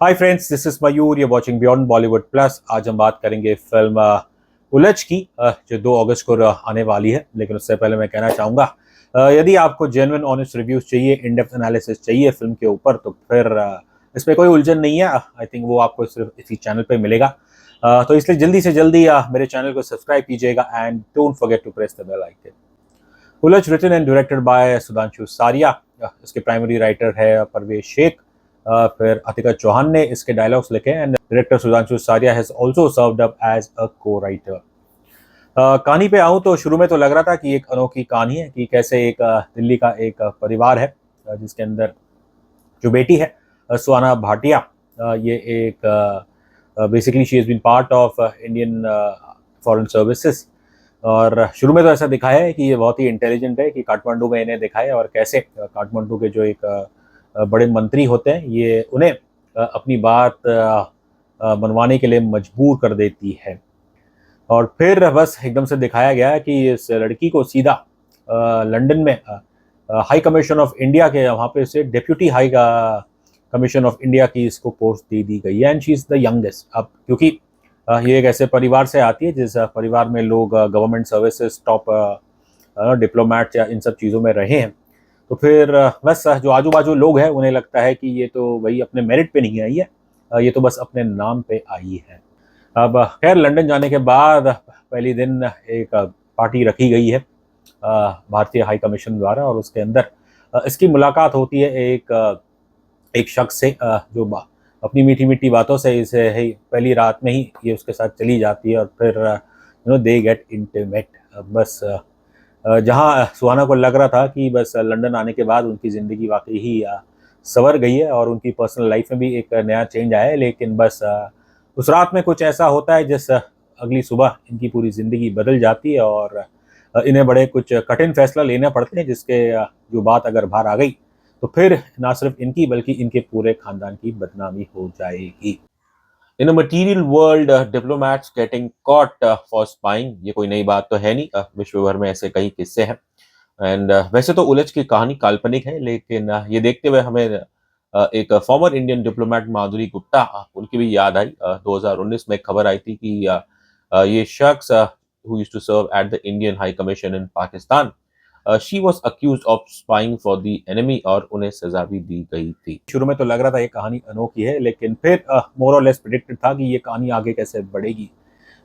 Hi friends, this is Mayur, you watching beyond Bollywood plus. आज हम बात करेंगे फिल्म उलझ की, जो 2 अगस्त को आने वाली है। लेकिन उससे पहले मैं कहना चाहूँगा, यदि आपको जेन्युइन ऑनेस्ट रिव्यूज चाहिए, इन डेप्थ एनालिसिस चाहिए फिल्म के ऊपर, तो फिर इसमें कोई उलझन नहीं है। आई थिंक वो आपको सिर्फ इसी चैनल पे मिलेगा। तो इसलिए जल्दी से जल्दी मेरे चैनल को सब्सक्राइब कीजिएगा and don't forget to press the bell icon. Ulajh written and directed by Sudhanshu Saria. इसके प्राइमरी राइटर है परवेज शेख। फिर अतिका चौहान ने इसके डायलॉग्स लिखे and director Sudhanshu Saria has also served up as a co-writer. कहानी पे आऊँ तो शुरू में तो लग रहा था कि एक अनोखी कहानी है कि कैसे एक दिल्ली का एक परिवार है, जिसके अंदर जो बेटी है सुहाना भाटिया, ये एक basically she is been part of Indian foreign services. और शुरू में तो ऐसा दिखाया है कि ये बहुत ही इंटेलिजेंट है, कि काठमांडू में इन्हें दिखाया है और कैसे काठमांडू के जो एक बड़े मंत्री होते हैं, ये उन्हें अपनी बात मनवाने के लिए मजबूर कर देती है। और फिर बस एकदम से दिखाया गया है कि इस लड़की को सीधा लंदन में हाई कमीशन ऑफ इंडिया के वहाँ पे से deputy high commission of India की इसको पोस्ट दे दी गई है and she is the youngest. अब क्योंकि ये एक ऐसे परिवार से आती है जिस परिवार में लोग गवर्नमेंट सर्विसेज, टॉप डिप्लोमेट या इन सब चीज़ों में रहे हैं, तो फिर बस जो आजू बाजू लोग हैं उन्हें लगता है कि ये तो भाई अपने मेरिट पे नहीं आई है, ये तो बस अपने नाम पे आई है। अब खैर लंदन जाने के बाद पहली दिन एक पार्टी रखी गई है भारतीय हाई कमीशन द्वारा, और उसके अंदर इसकी मुलाकात होती है एक शख्स से, जो अपनी मीठी मीठी बातों से इसे पहली रात में ही ये उसके साथ चली जाती है और फिर दे गेट इंटीमेट। बस जहाँ सुहाना को लग रहा था कि बस लंदन आने के बाद उनकी ज़िंदगी वाकई ही संवर गई है और उनकी पर्सनल लाइफ में भी एक नया चेंज आया है, लेकिन बस उस रात में कुछ ऐसा होता है जिस अगली सुबह इनकी पूरी ज़िंदगी बदल जाती है और इन्हें बड़े कुछ कठिन फैसला लेना पड़ते हैं, जिसके जो बात अगर बाहर आ गई तो फिर ना सिर्फ इनकी बल्कि इनके पूरे खानदान की बदनामी हो जाएगी। In a material world, diplomats getting caught for spying, ये कोई नई बात तो है नहीं। विश्व भर में ऐसे कई किस्से हैं। एंड वैसे तो उलझ की कहानी काल्पनिक है, लेकिन ये देखते हुए हमें एक फॉर्मर इंडियन डिप्लोमेट माधुरी गुप्ता, उनकी भी याद आई। 2019 में एक खबर आई थी कि ये शख्स who used to serve at the Indian High Commission in Pakistan, she was accused of spying for the enemy और उन्हें सजा भी दी गई थी। शुरू में तो लग रहा था ये कहानी अनोखी है, लेकिन फिर मोर और लेस प्रिडिक्टेड था कि ये कहानी आगे कैसे बढ़ेगी।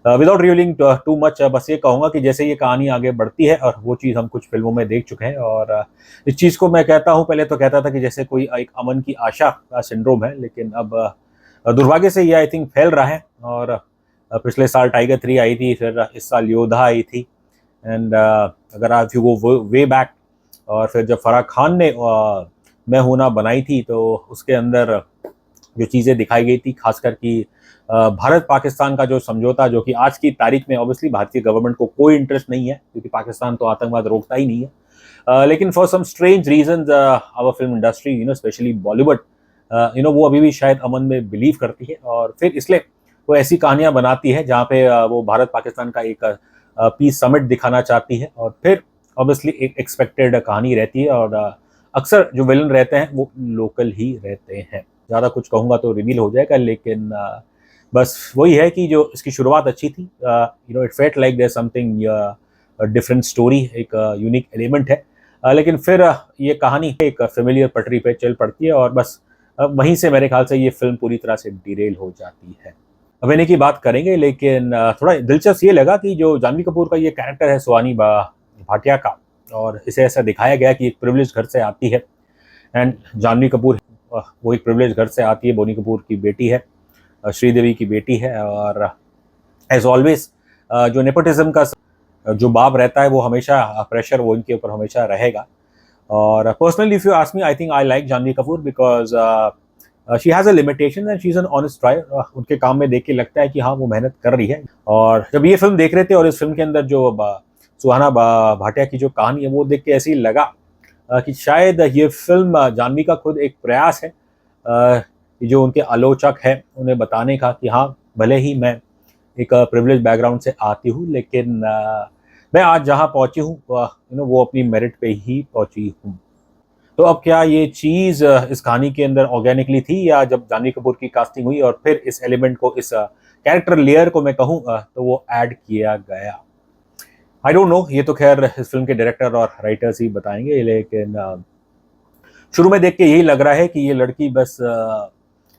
विदाउट रिवीलिंग टू मच, बस ये कहूँगा कि जैसे ये कहानी आगे बढ़ती है, और वो चीज़ हम कुछ फिल्मों में देख चुके हैं, और इस चीज़ को मैं कहता हूँ, पहले तो कहता था कि जैसे कोई एक अमन की आशा का सिंड्रोम है, लेकिन अब दुर्भाग्य से ये आई थिंक फैल रहा है। और पिछले साल टाइगर 3 आई थी, फिर इस साल योद्धा आई थी, एंड अगर आप यू गो वे बैक, और फिर जब फराह खान ने मैं हूं ना बनाई थी, तो उसके अंदर जो चीज़ें दिखाई गई थी, खासकर कि भारत पाकिस्तान का जो समझौता, जो कि आज की तारीख में ऑब्वियसली भारतीय गवर्नमेंट को कोई इंटरेस्ट नहीं है, क्योंकि पाकिस्तान तो आतंकवाद रोकता ही नहीं है, लेकिन for some strange reasons our film industry, specially Bollywood, वो अभी भी शायद अमन में बिलीव करती है, और फिर इसलिए वो ऐसी कहानियां बनाती है जहाँ पे वो भारत पाकिस्तान का एक पीस समिट दिखाना चाहती है, और फिर ऑब्वियसली एक एक्सपेक्टेड कहानी रहती है, और अक्सर जो विलन रहते हैं वो लोकल ही रहते हैं। ज़्यादा कुछ कहूँगा तो रिवील हो जाएगा, लेकिन बस वही है कि जो इसकी शुरुआत अच्छी थी, it felt like there something different story, एक यूनिक एलिमेंट है, लेकिन फिर ये कहानी एक फेमिलियर पटरी पे चल पड़ती है, और बस वहीं से मेरे ख्याल से ये फिल्म पूरी तरह से डिरेल हो जाती है। अभिनय की बात करेंगे, लेकिन थोड़ा दिलचस्प ये लगा कि जो जानवी कपूर का ये कैरेक्टर है सुहानी भाटिया का, और इसे ऐसा दिखाया गया कि एक प्रिविलेज घर से आती है, एंड जानवी कपूर वो एक प्रिविलेज घर से आती है, बोनी कपूर की बेटी है, श्रीदेवी की बेटी है, और एज ऑलवेज जो नेपोटिज्म का जो बाब रहता है, वो हमेशा प्रेशर वो इनके ऊपर हमेशा रहेगा। और personally if you ask me, I think I like Janhvi Kapoor because she has a limitation and she is an honest try. उनके काम में देख के लगता है कि हाँ, वो मेहनत कर रही है। और जब ये फिल्म देख रहे थे और इस फिल्म के अंदर जो सुहाना भाटिया की जो कहानी है, वो देख के ऐसे ही लगा कि शायद ये फिल्म जानवी का खुद एक प्रयास है, कि जो उनके आलोचक हैं उन्हें बताने का कि हाँ, भले ही मैं एक प्रिविलेज बैकग्राउंड से आती हूँ, लेकिन मैं आज जहाँ पहुँची हूँ वो अपनी मेरिट पे ही पहुँची हूँ। तो अब क्या ये चीज़ इस कहानी के अंदर ऑर्गेनिकली थी, या जब जानवी कपूर की कास्टिंग हुई और फिर इस एलिमेंट को, इस कैरेक्टर लेयर को मैं कहूँ तो वो ऐड किया गया? आई डोंट नो, ये तो खैर इस फिल्म के डायरेक्टर और राइटर्स ही बताएंगे, लेकिन शुरू में देख के यही लग रहा है कि ये लड़की बस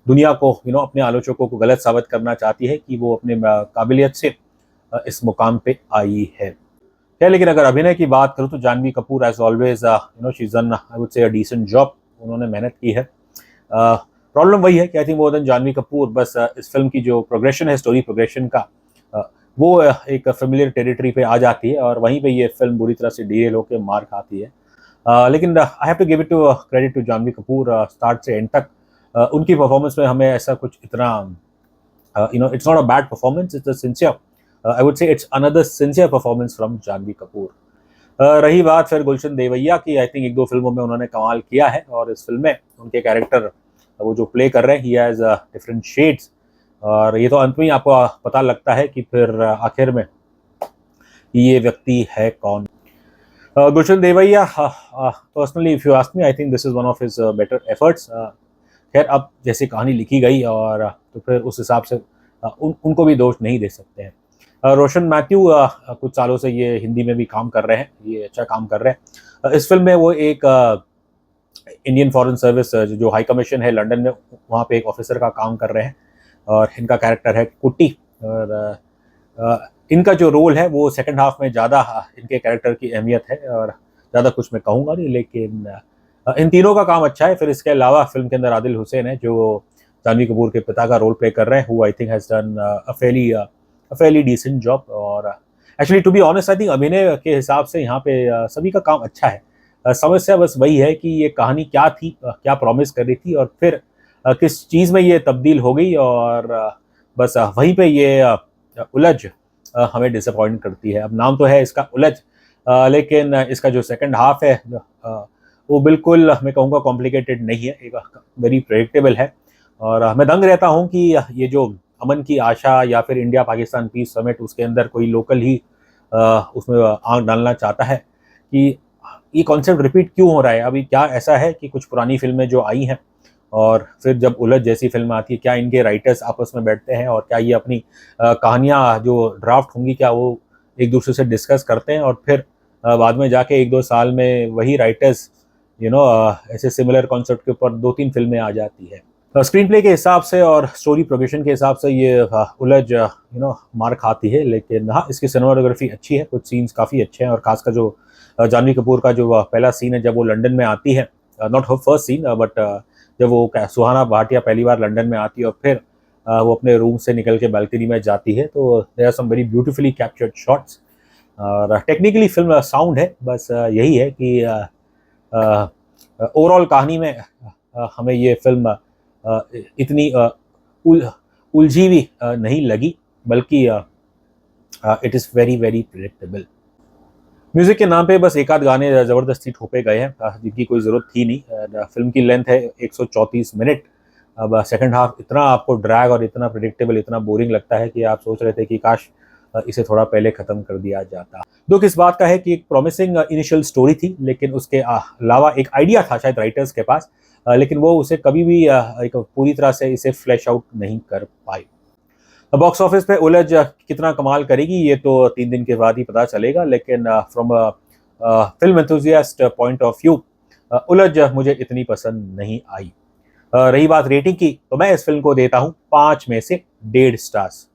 दुनिया को अपने आलोचकों को गलत साबित करना चाहती है कि वो अपने काबिलियत से इस मुकाम पे आई है। खैर, लेकिन अगर अभिनय की बात करूँ तो Janhvi Kapoor as always she is done, I would say, a decent job. उन्होंने मेहनत की है। प्रॉब्लम वही है कि I think more than Janhvi Kapoor, बस इस फिल्म की जो प्रोग्रेशन है, स्टोरी प्रोग्रेशन का, वो एक फेमिलियर टेरिटरी पे आ जाती है और वहीं पे ये फिल्म बुरी तरह से डीरेल होकर मार खाती है। लेकिन I have to give it to credit to Janhvi Kapoor, start से एंड तक उनकी परफॉर्मेंस में हमें ऐसा कुछ इतना, it's not a bad performance, it's a sincere, I would say it's another sincere performance from Janhvi Kapoor. रही बात फिर गुलशन देवैया की, आई थिंक एक दो फिल्मों में उन्होंने कमाल किया है और इस फिल्म में उनके कैरेक्टर वो जो प्ले कर रहे हैं, ही हैज़ डिफरेंट शेड्स, और ये तो अंत में ही आपको पता लगता है कि फिर आखिर में ये व्यक्ति है कौन। Gulshan Devaiah, personally if you ask me, I think this is one of his better efforts. खैर, अब जैसे कहानी लिखी गई और तो फिर उस हिसाब से उनको भी दोष नहीं दे सकते हैं। रोशन मैथ्यू कुछ सालों से ये हिंदी में भी काम कर रहे हैं, ये अच्छा काम कर रहे हैं। इस फिल्म में वो एक इंडियन फॉरेन सर्विस जो हाई कमीशन है लंदन में, वहाँ पे एक ऑफिसर का काम कर रहे हैं और इनका कैरेक्टर है कुट्टी। और इनका जो रोल है वो सेकंड हाफ में ज़्यादा इनके कैरेक्टर की अहमियत है, और ज़्यादा कुछ मैं कहूँगा नहीं, लेकिन इन तीनों का काम अच्छा है। फिर इसके अलावा फिल्म के अंदर आदिल हुसैन है जो जानवी कपूर के पिता का रोल प्ले कर रहे हैं, who I think has done a fairly decent job. और actually to be honest, I think अभिनय के हिसाब से यहाँ पे सभी का काम अच्छा है। समस्या बस वही है कि ये कहानी क्या थी, क्या प्रॉमिस कर रही थी, और फिर किस चीज़ में ये तब्दील हो गई, और बस वहीं पे ये उलझ हमें डिसअपॉइंट करती है। अब नाम तो है इसका उलझ, लेकिन इसका जो सेकंड हाफ है वो बिल्कुल मैं कहूँगा कॉम्प्लिकेटेड नहीं है, एक वेरी प्रेडिक्टेबल है। और मैं दंग रहता हूँ कि ये जो अमन की आशा या फिर इंडिया पाकिस्तान पीस समिट, उसके अंदर कोई लोकल ही उसमें आंख डालना चाहता है कि ये कॉन्सेप्ट रिपीट क्यों हो रहा है। अभी क्या ऐसा है कि कुछ पुरानी फिल्में जो आई हैं और फिर जब उलझ जैसी फिल्म आती है, क्या इनके राइटर्स आपस में बैठते हैं और क्या ये अपनी कहानियाँ जो ड्राफ्ट होंगी, क्या वो एक दूसरे से डिस्कस करते हैं, और फिर बाद में जाके एक दो साल में वही राइटर्स ऐसे सिमिलर कॉन्सेप्ट के ऊपर दो तीन फिल्में आ जाती है। स्क्रीन प्ले के हिसाब से और स्टोरी प्रोग्रेशन के हिसाब से ये उलझ मार खाती है, लेकिन हाँ, इसकी सिनेमाटोग्राफी अच्छी है, कुछ सीन्स काफ़ी अच्छे हैं, और खासकर जो जानवी कपूर का जो पहला सीन है जब वो लंदन में आती है, not her first scene, but जब वो सुहाना भाटिया पहली बार लंदन में आती है और फिर वो अपने रूम से निकल के बालकनी में जाती है, तो there are some very beautifully captured shots. और टेक्निकली फिल्म साउंड है, बस यही है कि ओवरऑल कहानी में हमें ये फिल्म इतनी उलझी हुई नहीं लगी, बल्कि it is very very predictable. Music के नाम पे बस एक आध गाने ज़बरदस्ती ठोके गए हैं जिनकी कोई ज़रूरत थी नहीं। फिल्म की लेंथ है 134 मिनट। अब सेकंड हाफ इतना आपको ड्रैग और इतना प्रेडिक्टेबल, इतना बोरिंग लगता है कि आप सोच रहे थे कि काश इसे थोड़ा पहले ख़त्म कर दिया जाता। दुख इस बात का है कि एक प्रॉमिसिंग इनिशियल स्टोरी थी, लेकिन उसके अलावा एक आइडिया था शायद राइटर्स के पास, लेकिन वो उसे कभी भी एक पूरी तरह से इसे फ्लैश आउट नहीं कर पाई। बॉक्स ऑफिस पे उलझ कितना कमाल करेगी ये तो 3 दिन के बाद ही पता चलेगा, लेकिन from film enthusiast point of view उलझ मुझे इतनी पसंद नहीं आई। रही बात रेटिंग की, तो मैं इस फिल्म को देता हूँ 5 में से 1.5 स्टार्स।